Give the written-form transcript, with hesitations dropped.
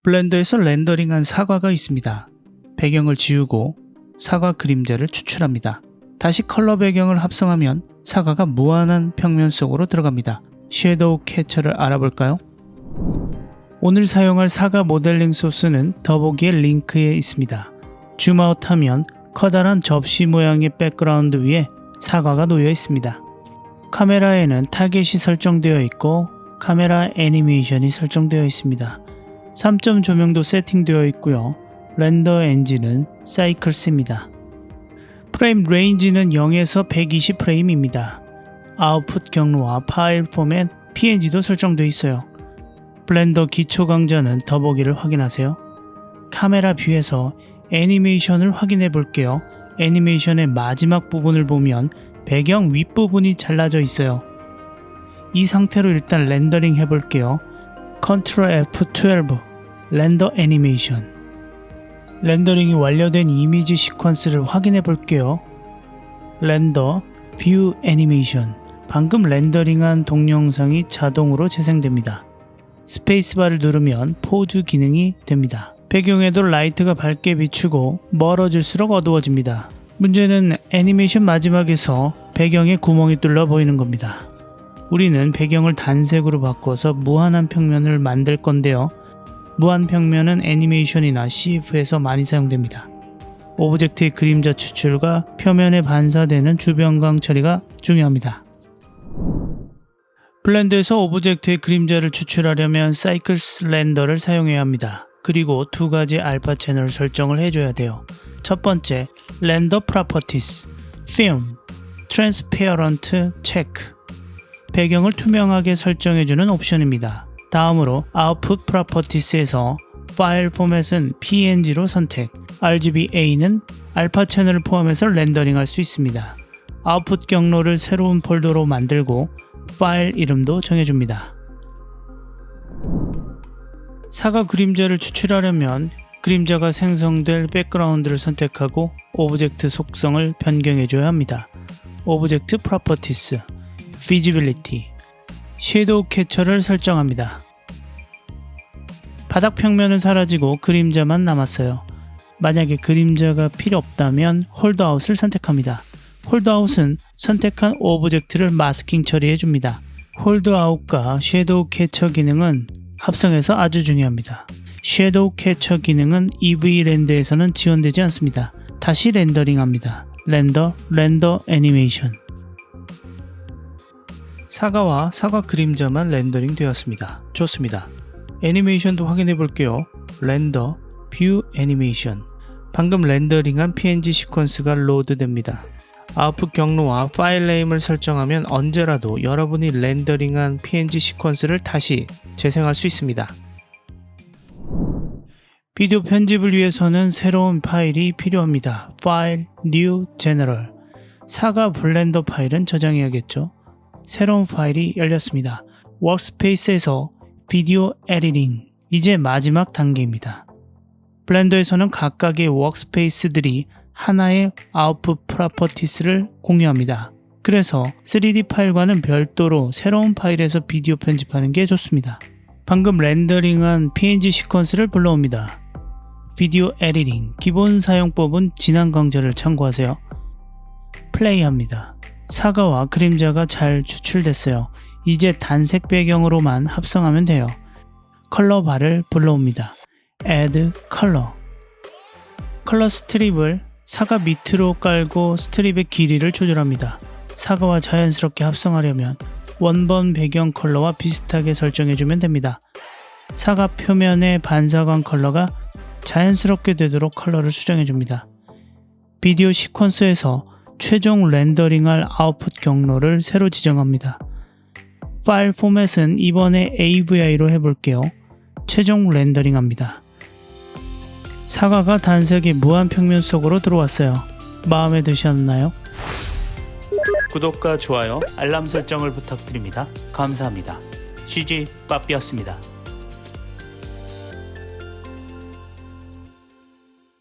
블렌더에서 렌더링한 사과가 있습니다. 배경을 지우고 사과 그림자를 추출합니다. 다시 컬러 배경을 합성하면 사과가 무한한 평면 속으로 들어갑니다. 섀도우 캐쳐를 알아볼까요? 오늘 사용할 사과 모델링 소스는 더보기의 링크에 있습니다. 줌아웃하면 커다란 접시 모양의 백그라운드 위에 사과가 놓여 있습니다. 카메라에는 타겟이 설정되어 있고 카메라 애니메이션이 설정되어 있습니다. 3점 조명도 세팅되어 있고요. 렌더 엔진은 사이클스입니다. 프레임 레인지는 0에서 120 프레임입니다. 아웃풋 경로와 파일 포맷, PNG도 설정되어 있어요. 블렌더 기초 강좌는 더보기를 확인하세요. 카메라 뷰에서 애니메이션을 확인해 볼게요. 애니메이션의 마지막 부분을 보면 배경 윗부분이 잘라져 있어요. 이 상태로 일단 렌더링 해볼게요. Ctrl F12 렌더 애니메이션. 렌더링이 완료된 이미지 시퀀스를 확인해 볼게요. 렌더 뷰 애니메이션. 방금 렌더링한 동영상이 자동으로 재생됩니다. 스페이스바를 누르면 포즈 기능이 됩니다. 배경에도 라이트가 밝게 비추고 멀어질수록 어두워집니다. 문제는 애니메이션 마지막에서 배경에 구멍이 뚫려 보이는 겁니다. 우리는 배경을 단색으로 바꿔서 무한한 평면을 만들 건데요. 무한 평면은 애니메이션이나 CF에서 많이 사용됩니다. 오브젝트의 그림자 추출과 표면에 반사되는 주변광 처리가 중요합니다. 블렌더에서 오브젝트의 그림자를 추출하려면 사이클스 렌더를 사용해야 합니다. 그리고 두 가지 알파 채널 설정을 해줘야 돼요. 첫 번째, 렌더 프로퍼티스, 필름, 트랜스페어런트 체크. 배경을 투명하게 설정해주는 옵션입니다. 다음으로 아웃풋 프로퍼티스에서 파일 포맷은 PNG로 선택, RGBA는 알파 채널을 포함해서 렌더링할 수 있습니다. 아웃풋 경로를 새로운 폴더로 만들고 파일 이름도 정해줍니다. 사과 그림자를 추출하려면 그림자가 생성될 백그라운드를 선택하고 오브젝트 속성을 변경해줘야 합니다. 오브젝트 프로퍼티스, 피지빌리티, 섀도우 캐쳐를 설정합니다. 바닥 평면은 사라지고 그림자만 남았어요. 만약에 그림자가 필요 없다면 홀드아웃을 선택합니다. 홀드아웃은 선택한 오브젝트를 마스킹 처리해줍니다. 홀드아웃과 섀도우 캐쳐 기능은 합성해서 아주 중요합니다. 섀도우 캐쳐 기능은 EV랜드에서는 지원되지 않습니다. 다시 렌더링합니다. 렌더 애니메이션. 사과와 사과 그림자만 렌더링 되었습니다. 좋습니다. 애니메이션도 확인해 볼게요. 렌더 뷰 애니메이션. 방금 렌더링한 PNG 시퀀스가 로드됩니다. 아웃풋 경로와 파일 네임을 설정하면 언제라도 여러분이 렌더링한 PNG 시퀀스를 다시 재생할 수 있습니다. 비디오 편집을 위해서는 새로운 파일이 필요합니다. 파일, New, General. 사과 블렌더 파일은 저장해야겠죠. 새로운 파일이 열렸습니다. 워크스페이스에서 비디오 에디팅. 이제 마지막 단계입니다. 블렌더에서는 각각의 워크스페이스들이 하나의 아웃풋 프로퍼티스를 공유합니다. 그래서 3D 파일과는 별도로 새로운 파일에서 비디오 편집하는 게 좋습니다. 방금 렌더링한 PNG 시퀀스를 불러옵니다. 비디오 에디팅. 기본 사용법은 지난 강좌를 참고하세요. 플레이합니다. 사과와 그림자가 잘 추출됐어요. 이제 단색 배경으로만 합성하면 돼요. 컬러 바를 불러옵니다. Add Color. 컬러 스트립을 사과 밑으로 깔고 스트립의 길이를 조절합니다. 사과와 자연스럽게 합성하려면 원본 배경 컬러와 비슷하게 설정해주면 됩니다. 사과 표면의 반사광 컬러가 자연스럽게 되도록 컬러를 수정해줍니다. 비디오 시퀀스에서 최종 렌더링할 아웃풋 경로를 새로 지정합니다. 파일 포맷은 이번에 AVI로 해볼게요. 최종 렌더링합니다. 사과가 단색의 무한 평면 속으로 들어왔어요. 마음에 드셨나요? 구독과 좋아요, 알람 설정을 부탁드립니다. 감사합니다. CG 빠삐였습니다.